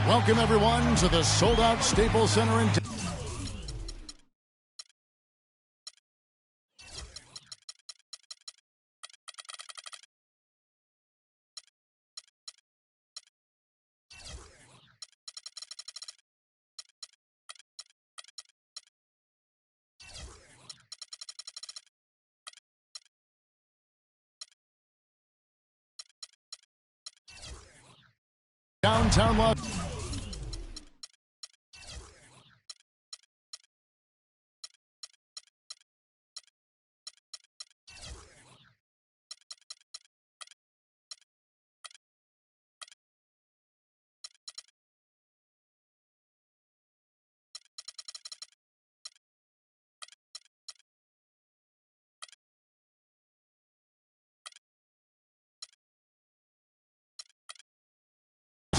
Welcome, everyone, to the sold-out Staples Center in downtown Los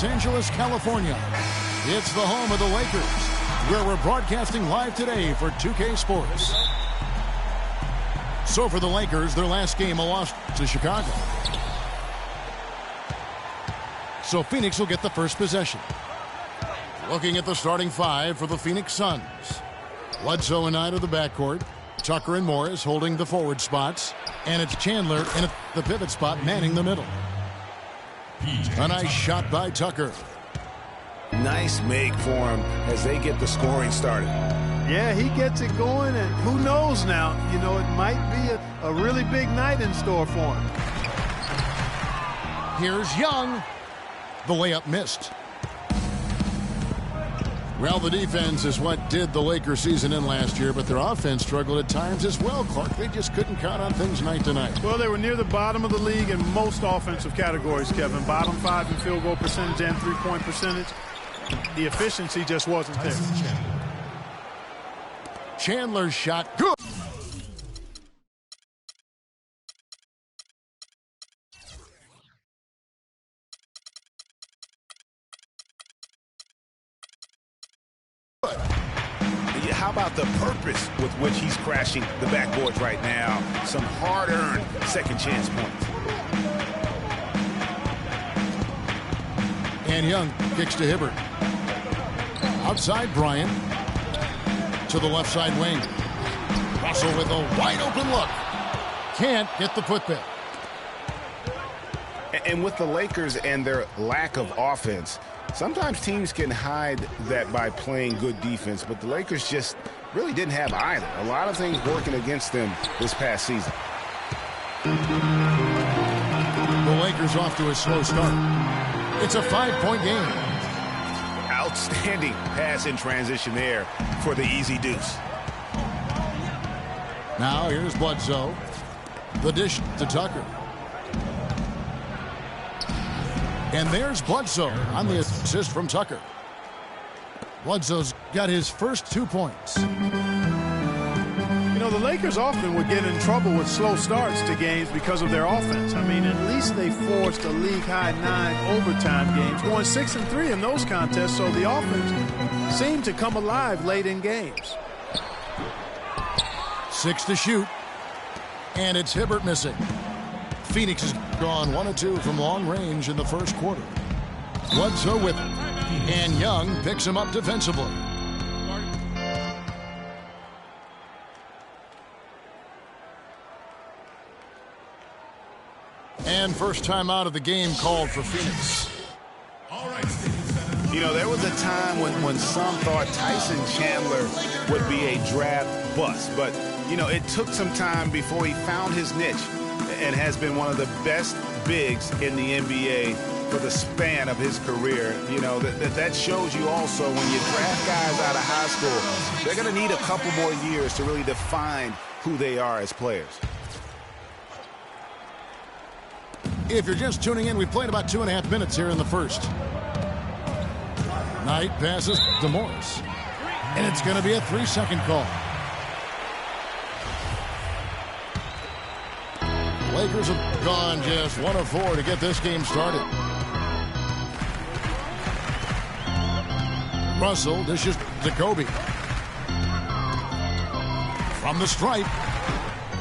Angeles, California. It's the home of the Lakers, where we're broadcasting live today for 2K Sports. So for the Lakers, their last game, a loss to Chicago. So Phoenix will get the first possession. Looking at the starting five for the Phoenix Suns. Bledsoe and Knight of the backcourt. Tucker and Morris holding the forward spots. And it's Chandler in the pivot spot manning the middle. A nice shot by Tucker. Nice make for him as they get the scoring started. Yeah, he gets it going, and who knows now, you know, it might be a really big night in store for him. Here's Young. The layup missed. Well, the defense is what did the Lakers season in last year, but their offense struggled at times as well, Clark. They just couldn't count on things night to night. Well, they were near the bottom of the league in most offensive categories, Kevin. Bottom 5 in field goal percentage and three-point percentage. The efficiency just wasn't there. Chandler's shot, good. How about the purpose with which he's crashing the backboards right now? Some hard-earned second chance points. And Young kicks to Hibbert. Outside Bryant. To the left side wing. Russell with a wide open look. Can't get the putback. And with the Lakers and their lack of offense, sometimes teams can hide that by playing good defense, but the Lakers just really didn't have either. A lot of things working against them this past season. The Lakers off to a slow start. It's a 5-point game. Outstanding pass in transition there for the easy deuce. Now here's Bledsoe. The dish to Tucker. And there's Bledsoe on the assist from Tucker. Bledsoe's got his first 2 points. You know, the Lakers often would get in trouble with slow starts to games because of their offense. I mean, at least they forced a league-high 9 overtime games, won 6 and 3 in those contests, so the offense seemed to come alive late in games. 6 to shoot. And it's Hibbert missing. Phoenix has gone 1 of 2 from long range in the first quarter. Bledsoe with it. And Young picks him up defensively. And first time out of the game called for Phoenix. You know, there was a time when some thought Tyson Chandler would be a draft bust. But, you know, it took some time before he found his niche and has been one of the best bigs in the NBA for the span of his career. You know, that shows you also when you draft guys out of high school, they're going to need a couple more years to really define who they are as players. If you're just tuning in, we've played about 2.5 minutes here in the first. Knight passes to Morris. And it's going to be a 3-second call. Lakers have gone just 1 of 4 to get this game started. Russell dishes to Kobe. From the stripe.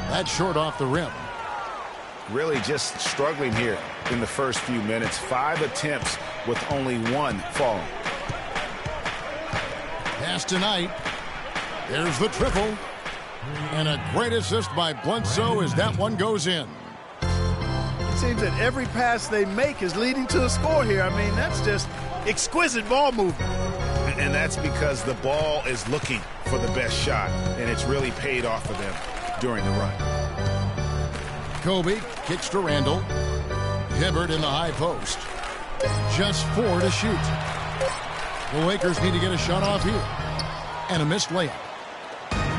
That's short off the rim. Really just struggling here in the first few minutes. 5 attempts with only 1 falling. Pass tonight. There's the triple. And a great assist by Bledsoe as that one goes in. It seems that every pass they make is leading to a score here. I mean, that's just exquisite ball movement. And that's because the ball is looking for the best shot, and it's really paid off for them during the run. Kobe kicks to Randall. Hibbert in the high post. Just 4 to shoot. The Lakers need to get a shot off here. And a missed layup.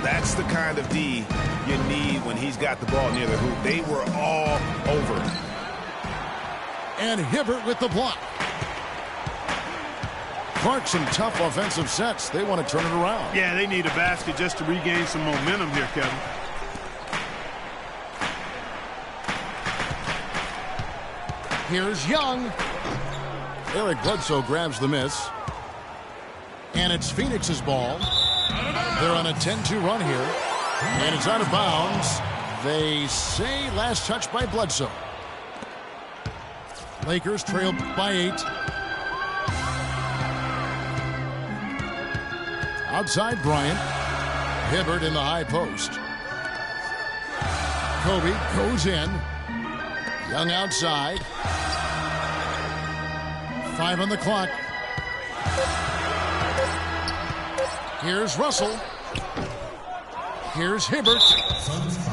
That's the kind of D you need when he's got the ball near the hoop. They were all over him. And Hibbert with the block. Clark, some tough offensive sets. They want to turn it around. Yeah, they need a basket just to regain some momentum here, Kevin. Here's Young. Eric Bledsoe grabs the miss. And it's Phoenix's ball. They're on a 10-2 run here. And it's out of bounds. They say last touch by Bledsoe. Lakers trail by 8. Outside Bryant. Hibbert in the high post. Kobe goes in. Young outside. 5 on the clock. Here's Russell. Here's Hibbert.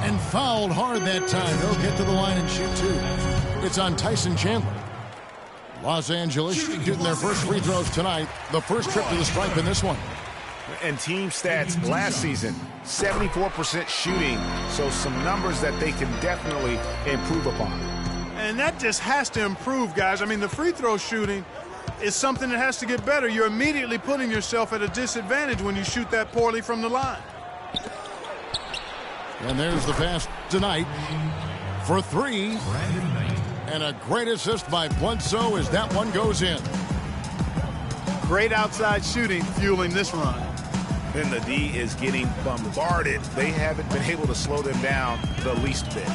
And fouled hard that time. They'll get to the line and shoot 2. It's on Tyson Chandler. Los Angeles shooting their first free throws tonight. The first trip to the stripe in this one. And team stats last season, 74% shooting. So some numbers that they can definitely improve upon. And that just has to improve, guys. I mean, the free throw shooting is something that has to get better. You're immediately putting yourself at a disadvantage when you shoot that poorly from the line. And there's the pass tonight for 3. And a great assist by Bledsoe as that one goes in. Great outside shooting fueling this run. And the D is getting bombarded. They haven't been able to slow them down the least bit.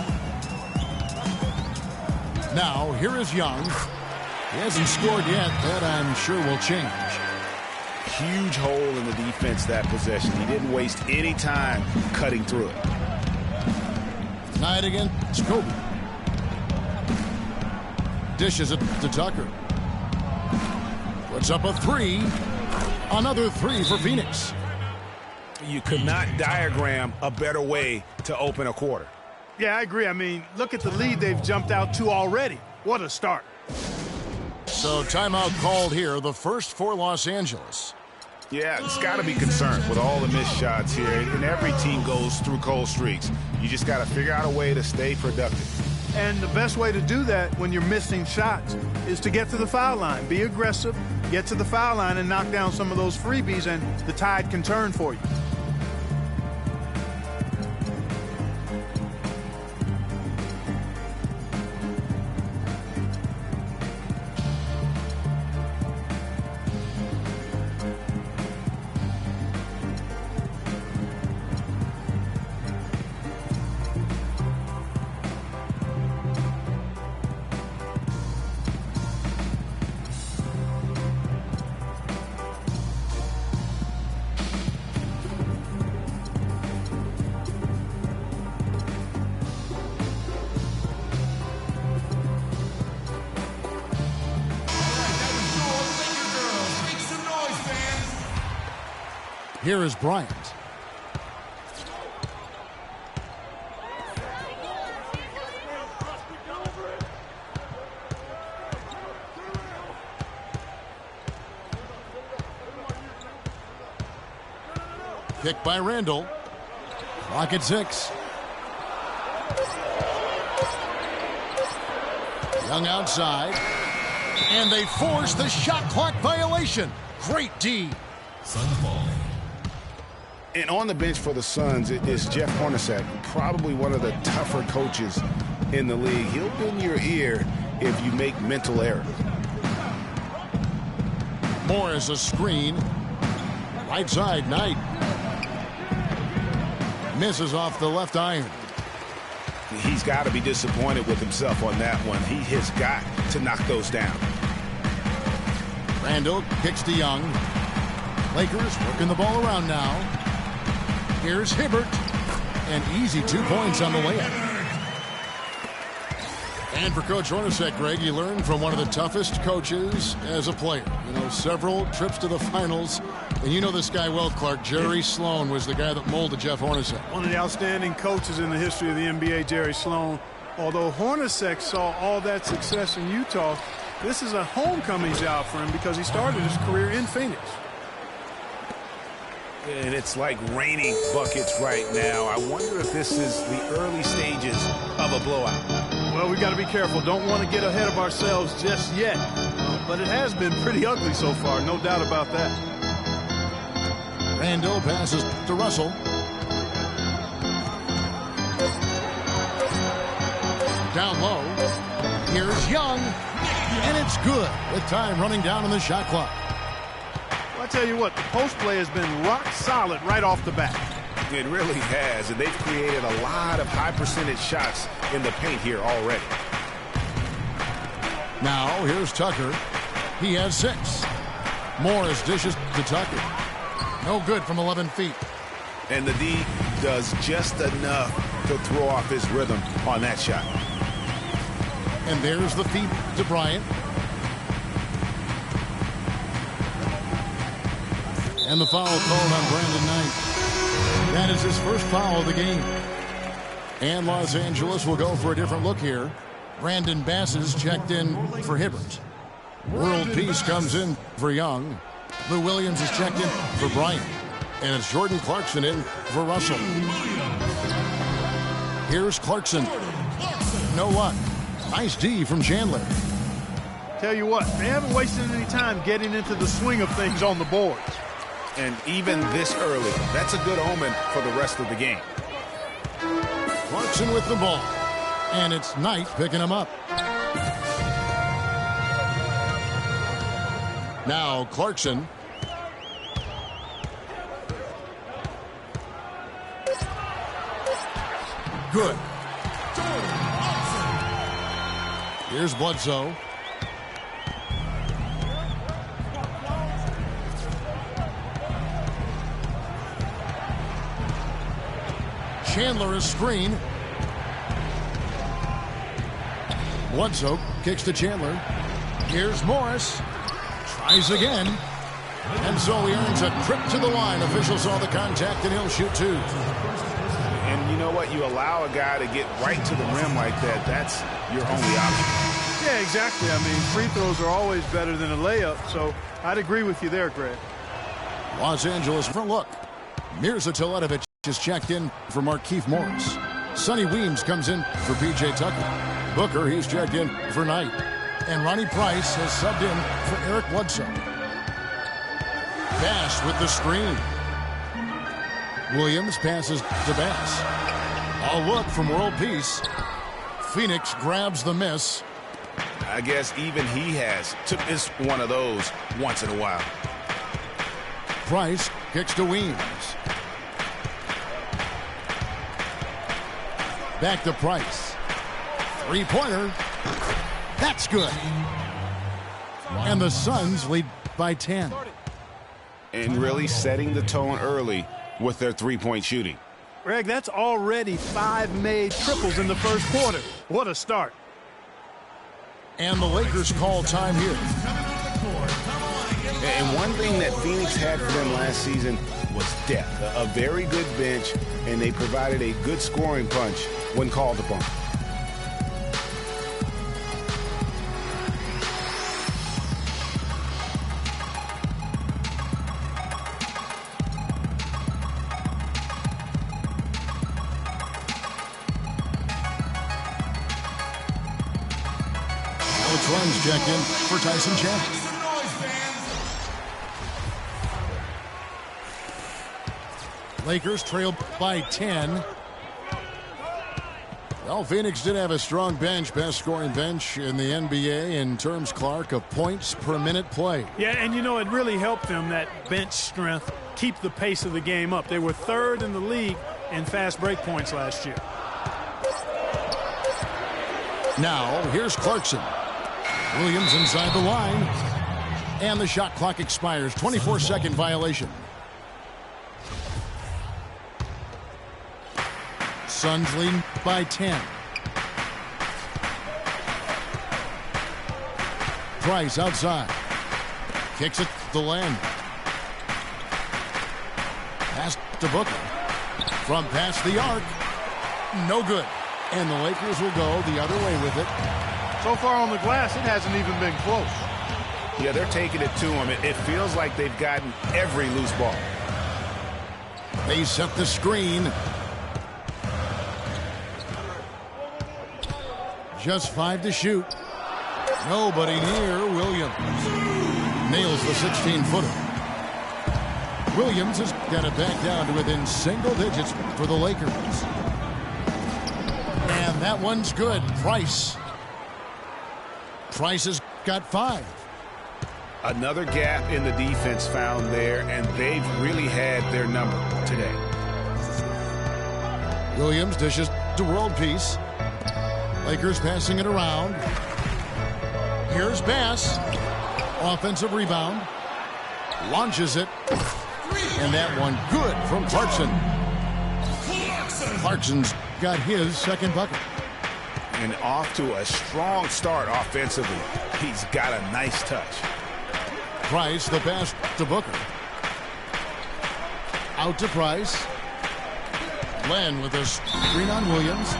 Now, here is Young. He hasn't scored yet. That, I'm sure, will change. Huge hole in the defense that possession. He didn't waste any time cutting through it. Tonight again, it's Kobe. Dishes it to Tucker. Puts up a 3. Another 3 for Phoenix. You could not diagram a better way to open a quarter. Yeah, I agree. I mean, look at the lead they've jumped out to already. What a start. So timeout called here, the first for Los Angeles. Yeah, it's got to be concerned with all the missed shots here. And every team goes through cold streaks. You just got to figure out a way to stay productive. And the best way to do that when you're missing shots is to get to the foul line. Be aggressive, get to the foul line, and knock down some of those freebies, and the tide can turn for you. Here is Bryant. Kick by Randall. Clock at 6. Young outside. And they force the shot clock violation. Great D. And on the bench for the Suns, it is Jeff Hornacek, probably one of the tougher coaches in the league. He'll bend your ear if you make mental errors. Morris a screen. Right side, Knight. Misses off the left iron. He's got to be disappointed with himself on that one. He has got to knock those down. Randall kicks to Young. Lakers working the ball around now. Here's Hibbert. And easy 2 points on the layup. And for Coach Hornacek, Greg, he learned from one of the toughest coaches as a player. You know, several trips to the finals. And you know this guy well, Clark. Jerry Sloan was the guy that molded Jeff Hornacek. One of the outstanding coaches in the history of the NBA, Jerry Sloan. Although Hornacek saw all that success in Utah, this is a homecoming job for him because he started his career in Phoenix. And it's like raining buckets right now. I wonder if this is the early stages of a blowout. Well, we got to be careful. Don't want to get ahead of ourselves just yet. But it has been pretty ugly so far, no doubt about that. Randall passes to Russell. Down low. Here's Young. And it's good with time running down on the shot clock. Well, I tell you what, the post play has been rock solid right off the bat. It really has, and they've created a lot of high percentage shots in the paint here already. Now here's Tucker. He has 6. Morris dishes to Tucker. No good from 11 feet. And the D does just enough to throw off his rhythm on that shot. And there's the feed to Bryant. And the foul called on Brandon Knight. That is his first foul of the game. And Los Angeles will go for a different look here. Brandon Bass is checked in for Hibbert. World Peace comes in for Young. Lou Williams is checked in for Bryant. And it's Jordan Clarkson in for Russell. Here's Clarkson. No luck. Nice D from Chandler. Tell you what, they haven't wasted any time getting into the swing of things on the boards. And even this early, that's a good omen for the rest of the game. Clarkson with the ball. And it's Knight picking him up. Now Clarkson. Good. Here's Bledsoe. Chandler is screen. Bledsoe kicks to Chandler. Here's Morris. Tries again. And so he earns a trip to the line. Officials saw the contact and he'll shoot 2. And you know what? You allow a guy to get right to the rim like that. That's your only option. Yeah, exactly. I mean, free throws are always better than a layup. So I'd agree with you there, Greg. Los Angeles for a look. Mirza Teletovic is checked in for Markieff Morris. Sonny Weems comes in for P.J. Tucker. Booker, he's checked in for Knight. And Ronnie Price has subbed in for Eric Bledsoe. Bass with the screen. Williams passes to Bass. A look from World Peace. Phoenix grabs the miss. I guess even he took this one of those once in a while. Price kicks to Weems. Back to Price. Three-pointer. That's good. And the Suns lead by 10. And really setting the tone early with their three-point shooting. Greg, that's already 5 made triples in the first quarter. What a start. And the Lakers call time here. And one thing that Phoenix had for them last season was depth. A very good bench, and they provided a good scoring punch when called upon. Alex Runs checked in for Tyson Chandler. Lakers trail by 10. Well, Phoenix did have a strong bench, best scoring bench in the NBA in terms, Clark, of points per minute play. Yeah, and you know, it really helped them, that bench strength, keep the pace of the game up. They were 3rd in the league in fast break points last year. Now, here's Clarkson. Williams inside the line. And the shot clock expires. 24-second violation. Suns leading by 10. Price outside. Kicks it to Len. Pass to Booker. From past the arc. No good. And the Lakers will go the other way with it. So far on the glass, it hasn't even been close. Yeah, they're taking it to him. It feels like they've gotten every loose ball. They set the screen. Just 5 to shoot. Nobody near Williams. Nails the 16-footer. Williams has got it back down to within single digits for the Lakers. And that one's good. Price has got 5. Another gap in the defense found there, and they've really had their number today. Williams dishes to world peace. Lakers passing it around. Here's Bass. Offensive rebound. Launches it. And that one good from Clarkson. Clarkson's got his second bucket. And off to a strong start offensively. He's got a nice touch. Price, the pass to Booker. Out to Price. Len with a screen on Williams.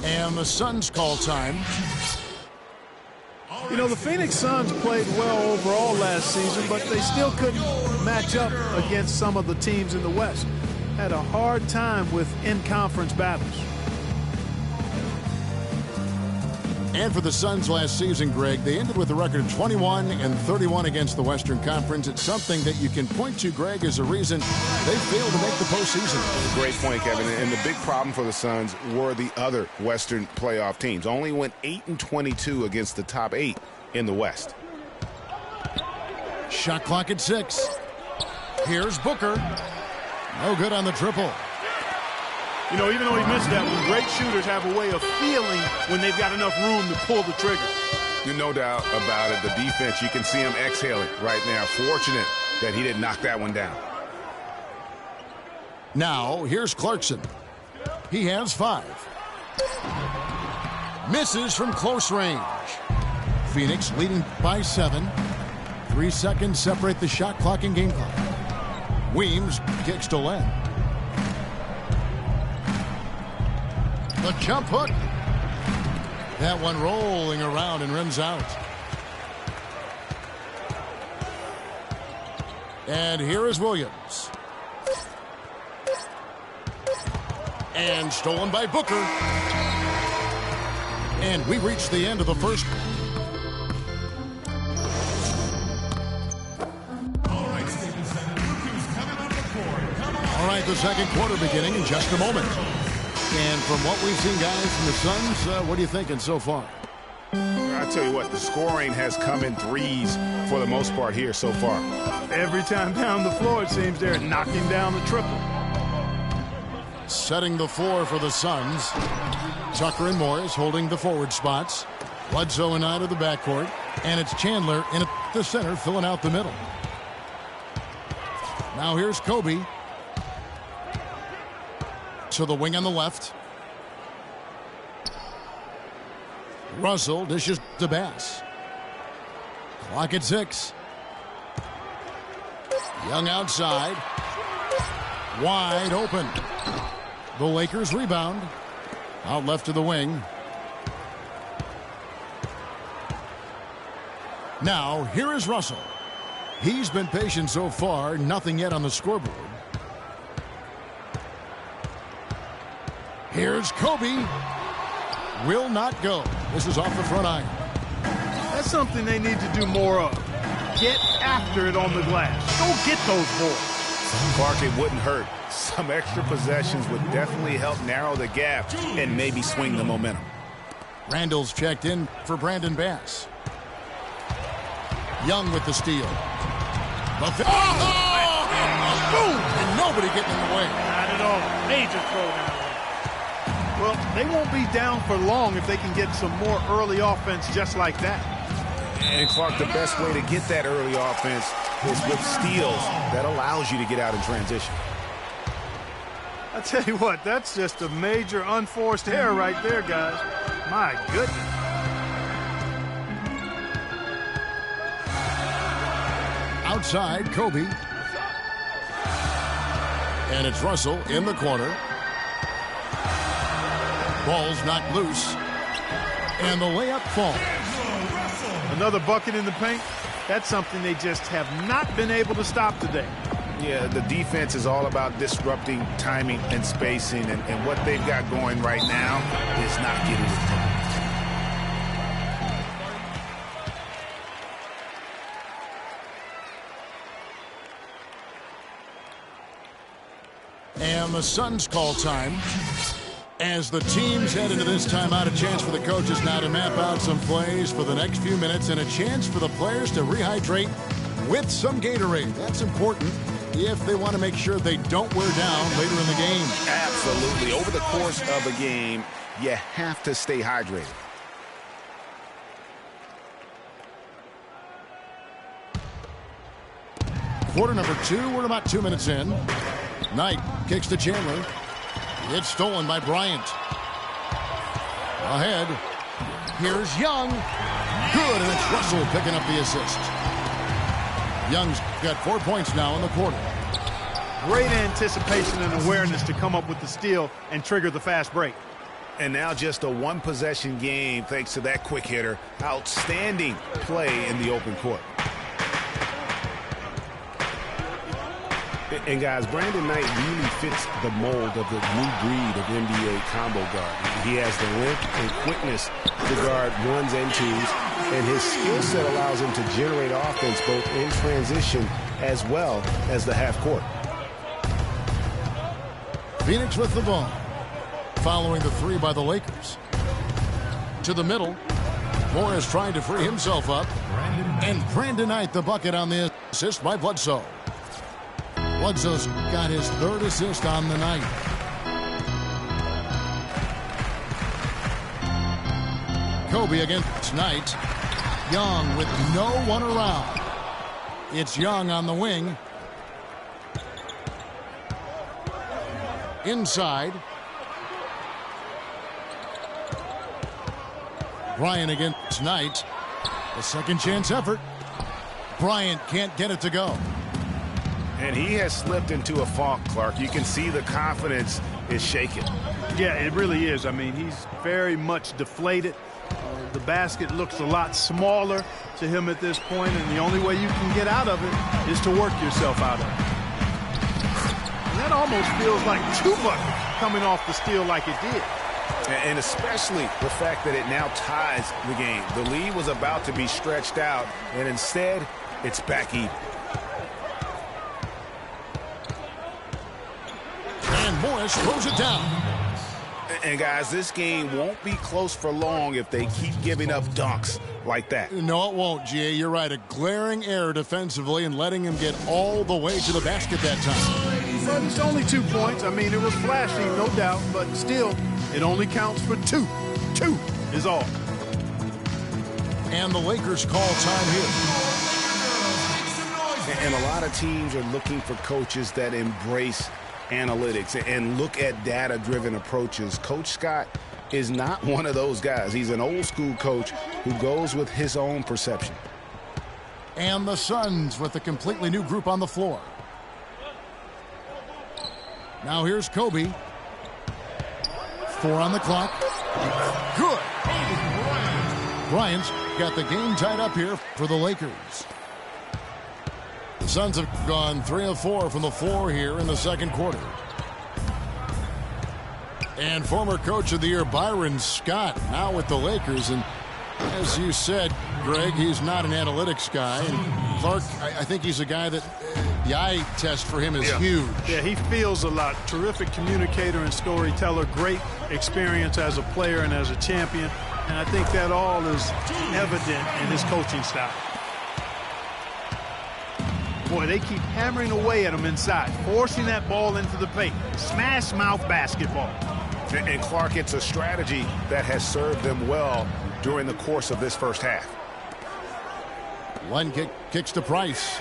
And the Suns call time. You know, the Phoenix Suns played well overall last season, but they still couldn't match up against some of the teams in the West. Had a hard time with in-conference battles. And for the Suns last season, Greg, they ended with a record of 21-31 against the Western Conference. It's something that you can point to, Greg, as a reason they failed to make the postseason. Great point, Kevin. And the big problem for the Suns were the other Western playoff teams. Only went 8-22 against the top 8 in the West. Shot clock at 6. Here's Booker. No good on the triple. You know, even though he missed that one, great shooters have a way of feeling when they've got enough room to pull the trigger. No doubt about it. The defense, you can see him exhaling right now. Fortunate that he didn't knock that one down. Now, here's Clarkson. He has 5. Misses from close range. Phoenix leading by 7. 3 seconds separate the shot clock and game clock. Weems kicks to Len. The jump hook. That one rolling around and rims out. And here is Williams. And stolen by Booker. And we reach the end of the first. All right, the second quarter beginning in just a moment. And from what we've seen, guys, from the Suns, what are you thinking so far? I tell you what, the scoring has come in threes for the most part here so far. Every time down the floor, it seems they're knocking down the triple. Setting the floor for the Suns. Tucker and Morris holding the forward spots. Bledsoe and Knight of the backcourt. And it's Chandler in at the center, filling out the middle. Now here's Kobe. To the wing on the left. Russell dishes to Bass. Clock at 6. Young outside. Wide open. The Lakers rebound. Out left to the wing. Now, here is Russell. He's been patient so far. Nothing yet on the scoreboard. Here's Kobe. Will not go. This is off the front iron. That's something they need to do more of. Get after it on the glass. Go get those boards. Clark, it wouldn't hurt. Some extra possessions would definitely help narrow the gap and maybe swing the momentum. Randall's checked in for Brandon Bass. Young with the steal. Boom! And nobody getting in the way. it off. Major throwdown. Well, they won't be down for long if they can get some more early offense just like that. And Clark, the best way to get that early offense is with steals that allows you to get out in transition. I tell you what, that's just a major unforced error right there, guys. My goodness. Outside, Kobe. And it's Russell in the corner. Ball's knocked loose. And the layup falls. Another bucket in the paint. That's something they just have not been able to stop today. Yeah, the defense is all about disrupting timing and spacing, and what they've got going right now is not getting it done. And the Suns call time. As the teams head into this timeout, a chance for the coaches now to map out some plays for the next few minutes and a chance for the players to rehydrate with some Gatorade. That's important if they want to make sure they don't wear down later in the game. Absolutely. Over the course of a game, you have to stay hydrated. Quarter number 2, we're about 2 minutes in. Knight kicks to Chandler. It's stolen by Bryant. Ahead. Here's Young. Good, and it's Russell picking up the assist. Young's got 4 points now in the quarter. Great anticipation and awareness to come up with the steal and trigger the fast break. And now just a one-possession game thanks to that quick hitter. Outstanding play in the open court. And guys, Brandon Knight really fits the mold of the new breed of NBA combo guard. He has the length and quickness to guard ones and twos, and his skill set allows him to generate offense both in transition as well as the half court. Phoenix with the ball. Following the 3 by the Lakers. To the middle. Morris trying to free himself up. And Brandon Knight the bucket on the assist by Bledsoe. Bledsoe's got his 3rd assist on the night. Kobe against Knight. Young with no one around. It's Young on the wing. Inside. Bryant against Knight. A second chance effort. Bryant can't get it to go. And he has slipped into a funk, Clark. You can see the confidence is shaken. Yeah, it really is. I mean, he's very much deflated. The basket looks a lot smaller to him at this point, and the only way you can get out of it is to work yourself out of it. And that almost feels like 2 buckets coming off the steal like it did. And especially the fact that it now ties the game. The lead was about to be stretched out, and instead, it's back even. And Morris throws it down. And guys, this game won't be close for long if they keep giving up dunks like that. No, it won't, G.A. You're right. A glaring error defensively and letting him get all the way to the basket that time. But it's only 2 points. I mean, it was flashy, no doubt, but still, it only counts for 2. 2 is all. And the Lakers call time here. And a lot of teams are looking for coaches that embrace analytics and look at data-driven approaches. Coach Scott is not one of those guys. He's an old-school coach who goes with his own perception. And the Suns with a completely new group on the floor. Now here's Kobe. 4 on the clock. Good. Bryant's got the game tied up here for the Lakers. The Suns have gone 3 of 4 from the floor here in the second quarter. And former coach of the year Byron Scott now with the Lakers. And as you said, Greg, he's not an analytics guy. And Clark, I think he's a guy that the eye test for him is huge. Yeah, he feels a lot. Terrific communicator and storyteller. Great experience as a player and as a champion. And I think that all is evident in his coaching style. Boy, they keep hammering away at him inside, forcing that ball into the paint. Smash mouth basketball. And Clark, it's a strategy that has served them well during the course of this first half. One kicks to Price.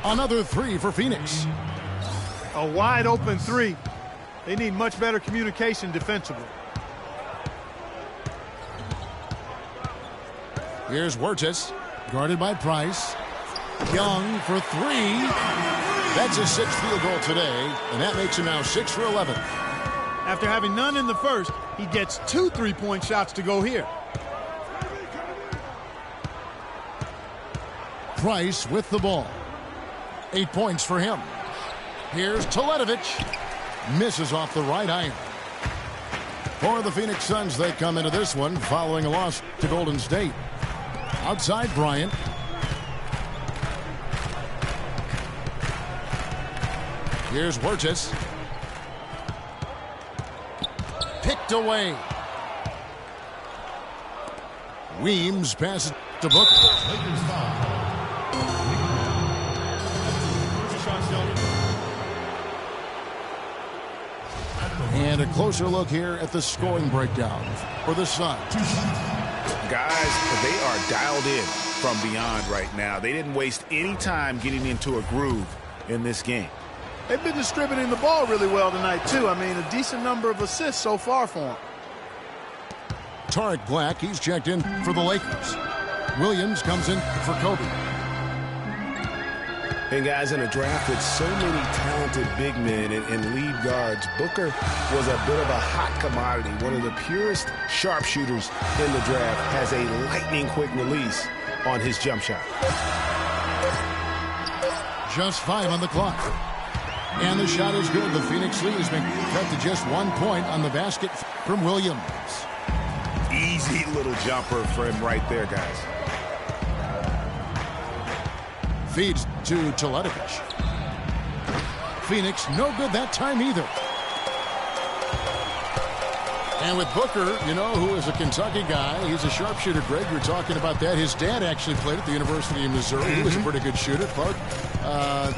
Another three for Phoenix. A wide open three. They need much better communication defensively. Here's Wirtz, guarded by Price. Young for three. That's his sixth field goal today, and that makes him now 6 for 11. After having none in the first, he gets 2 3-point shots to go here. Price with the ball. 8 points for him. Here's Teletovic. Misses off the right iron. For the Phoenix Suns, they come into this one following a loss to Golden State. Outside Bryant. Here's Wirtz. Picked away. Weems passes to Booker. And a closer look here at the scoring breakdown for the Suns. Guys, they are dialed in from beyond right now. They didn't waste any time getting into a groove in this game. They've been distributing the ball really well tonight, too. I mean, a decent number of assists so far for them. Tariq Black, he's checked in for the Lakers. Williams comes in for Kobe. And guys, in a draft with so many talented big men and lead guards, Booker was a bit of a hot commodity. One of the purest sharpshooters in the draft, has a lightning quick release on his jump shot. Just 5 on the clock. And the shot is good. The Phoenix lead has been cut to just 1 point on the basket from Williams. Easy little jumper for him right there, guys. Feeds to Teletovic. Phoenix no good that time either. And with Booker, you know, who is a Kentucky guy, he's a sharpshooter. Greg, you were talking about that. His dad actually played at the University of Missouri. He was a pretty good shooter. Clark,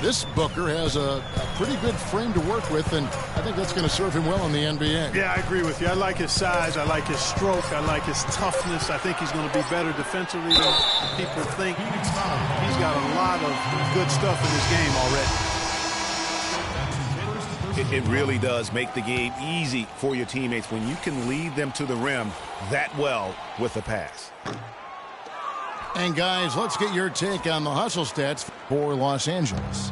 this Booker has a pretty good frame to work with, and I think that's going to serve him well in the NBA. Yeah, I agree with you. I like his size. I like his stroke. I like his toughness. I think he's going to be better defensively than people think. He's got a lot of good stuff in his game already. It really does make the game easy for your teammates when you can lead them to the rim that well with a pass. And guys, let's get your take on the hustle stats for Los Angeles.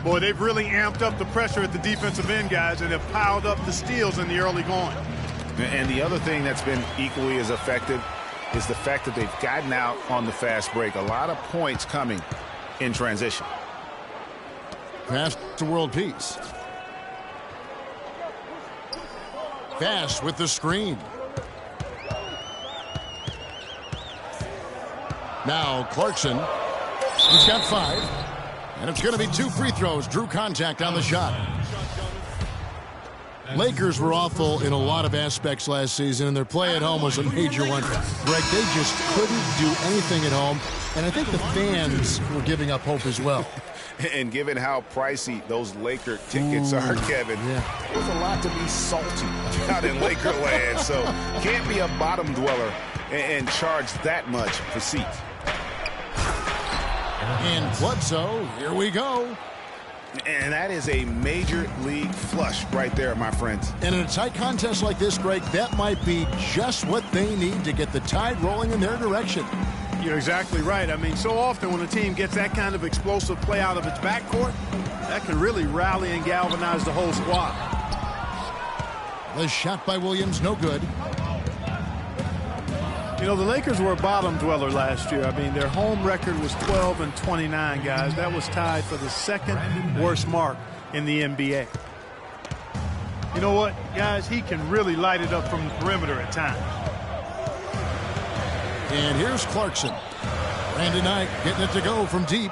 Boy, they've really amped up the pressure at the defensive end, guys, and have piled up the steals in the early going. And the other thing that's been equally as effective is the fact that they've gotten out on the fast break. A lot of points coming in transition. Pass to World Peace. Fast with the screen. Now Clarkson. He's got 5. And it's going to be 2 free throws. Drew contact on the shot. Lakers were awful in a lot of aspects last season, and their play at home was a major one. Greg, they just couldn't do anything at home, and I think the fans were giving up hope as well. And given how pricey those Laker tickets are, Kevin, there's a lot to be salty out in Laker land. So can't be a bottom dweller and charge that much for seats. And Bledsoe, here we go. And that is a major league flush right there, my friends. And in a tight contest like this, Greg, that might be just what they need to get the tide rolling in their direction. You're exactly right. I mean, so often when a team gets that kind of explosive play out of its backcourt, that can really rally and galvanize the whole squad. The shot by Williams, no good. You know, the Lakers were a bottom dweller last year. I mean, their home record was 12-29, guys. That was tied for the second worst mark in the NBA. You know what, guys? He can really light it up from the perimeter at times. And here's Clarkson. Brandon Knight getting it to go from deep.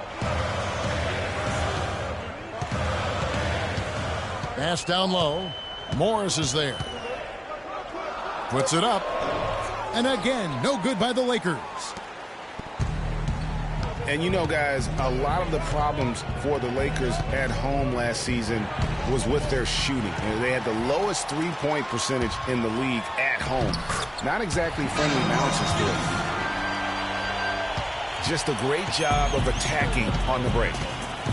Pass down low. Morris is there. Puts it up. And again, no good by the Lakers. And you know, guys, a lot of the problems for the Lakers at home last season was with their shooting. They had the lowest three-point percentage in the league at home. Not exactly friendly bounces for them. Just a great job of attacking on the break.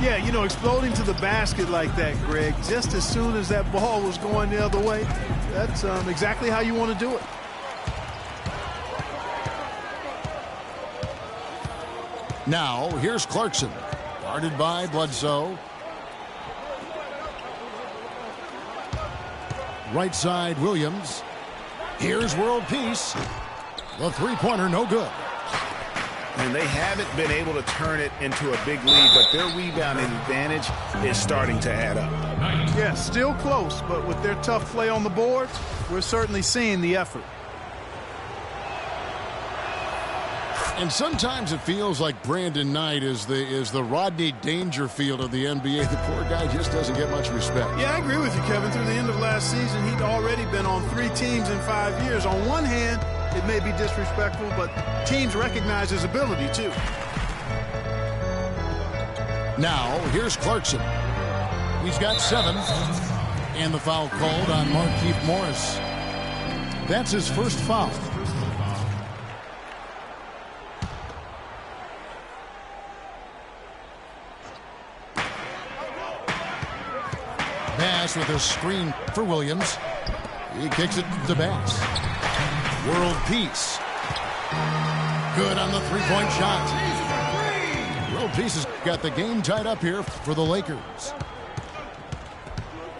Yeah, you know, exploding to the basket like that, Greg, just as soon as that ball was going the other way, that's exactly how you want to do it. Now, here's Clarkson, guarded by Bledsoe. Right side, Williams. Here's World Peace. The three-pointer, no good. And they haven't been able to turn it into a big lead, but their rebounding advantage is starting to add up. Yeah, still close, but with their tough play on the boards, we're certainly seeing the effort. And sometimes it feels like Brandon Knight is the Rodney Dangerfield of the NBA. The poor guy just doesn't get much respect. Yeah, I agree with you, Kevin. Through the end of last season, he'd already been on 3 teams in 5 years. On one hand, it may be disrespectful, but teams recognize his ability, too. Now, here's Clarkson. He's got 7. And the foul called on Markieff Morris. That's his first foul. Bass with a screen for Williams. He kicks it to Bass. World Peace. Good on the three-point shot. World Peace has got the game tied up here for the Lakers.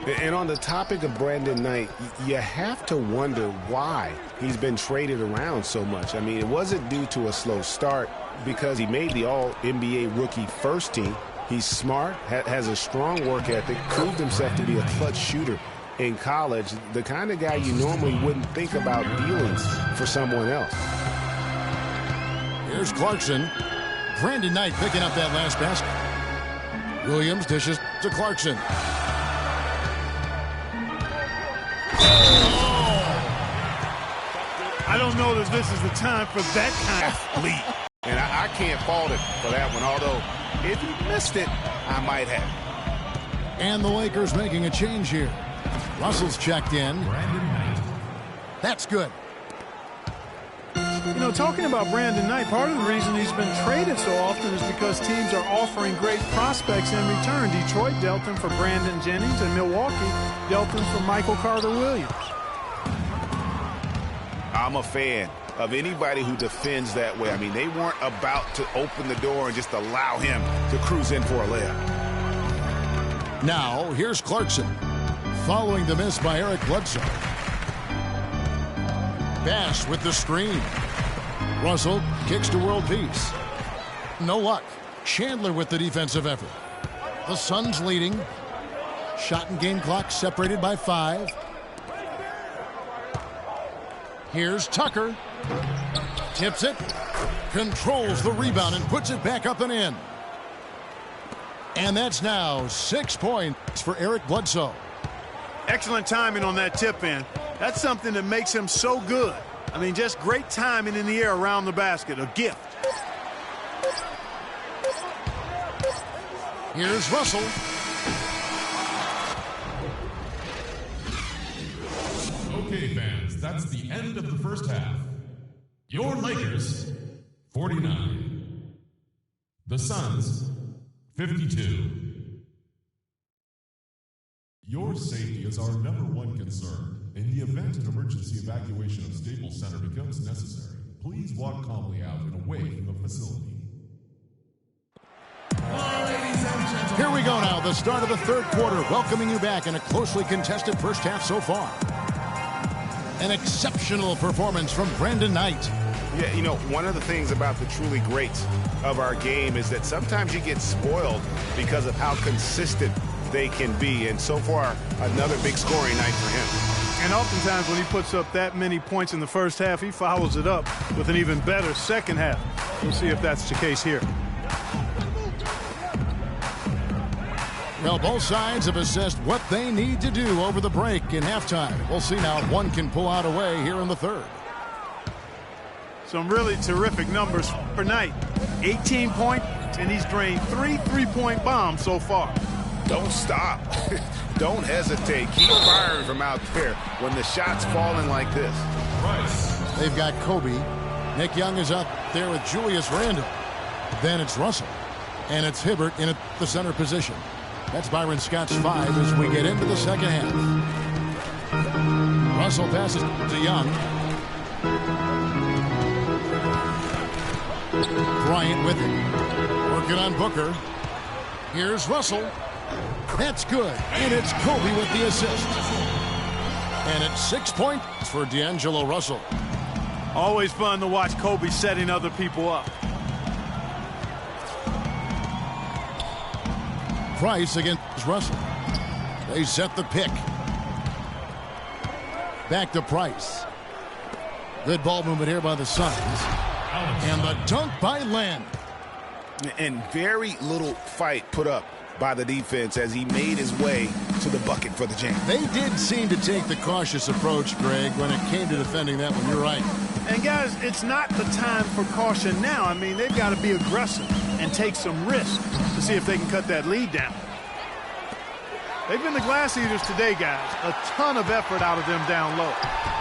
And on the topic of Brandon Knight, you have to wonder why he's been traded around so much. I mean, it wasn't due to a slow start because he made the All-NBA rookie first team. He's smart, has a strong work ethic, proved himself to be a clutch shooter in college, the kind of guy you normally wouldn't think about dealing for someone else. Here's Clarkson. Brandon Knight picking up that last basket. Williams dishes to Clarkson. I don't know that this is the time for that kind of athlete. And I can't fault him for that one, although if he missed it, I might have. And the Lakers making a change here. Russell's checked in. That's good. You know, talking about Brandon Knight, part of the reason he's been traded so often is because teams are offering great prospects in return. Detroit dealt him for Brandon Jennings, and Milwaukee dealt him for Michael Carter-Williams. I'm a fan of anybody who defends that way. I mean, they weren't about to open the door and just allow him to cruise in for a layup. Now, here's Clarkson, following the miss by Eric Bledsoe. Bass with the screen. Russell kicks to World Peace. No luck. Chandler with the defensive effort. The Suns leading. Shot and game clock separated by 5. Here's Tucker. Tips it. Controls the rebound and puts it back up and in. And that's now 6 points for Eric Bledsoe. Excellent timing on that tip in. That's something that makes him so good. I mean, just great timing in the air around the basket. A gift. Here's Russell. Okay, fans, that's the end of the first half. Your Lakers, 49. The Suns, 52. Your safety is our #1 concern. In the event an emergency evacuation of Staples Center becomes necessary, please walk calmly out and away from the facility. Here we go now, the start of the third quarter, welcoming you back in a closely contested first half so far. An exceptional performance from Brandon Knight. Yeah, you know, one of the things about the truly greats of our game is that sometimes you get spoiled because of how consistent they can be. And so far, another big scoring night for him. And oftentimes when he puts up that many points in the first half, he follows it up with an even better second half. We'll see if that's the case here. Well, both sides have assessed what they need to do over the break in halftime. We'll see now if one can pull out away here in the third. Some really terrific numbers for Knight. 18 points, 6, and he's drained 3 3-point bombs so far. Don't stop. Don't hesitate. Keep firing from out there when the shot's falling like this. They've got Kobe. Nick Young is out there with Julius Randle. Then it's Russell. And it's Hibbert in at the center position. That's Byron Scott's 5 as we get into the second half. Russell passes to Young. Bryant with it. Working on Booker. Here's Russell. That's good. And it's Kobe with the assist. And it's 6 points for D'Angelo Russell. Always fun to watch Kobe setting other people up. Price against Russell. They set the pick. Back to Price. Good ball movement here by the Suns. And the dunk by Len. And very little fight put up by the defense as he made his way to the bucket for the jam. They did seem to take the cautious approach, Greg, when it came to defending that one. You're right. And guys, it's not the time for caution now. I mean, they've got to be aggressive and take some risks to see if they can cut that lead down. They've been the glass eaters today, guys. A ton of effort out of them down low.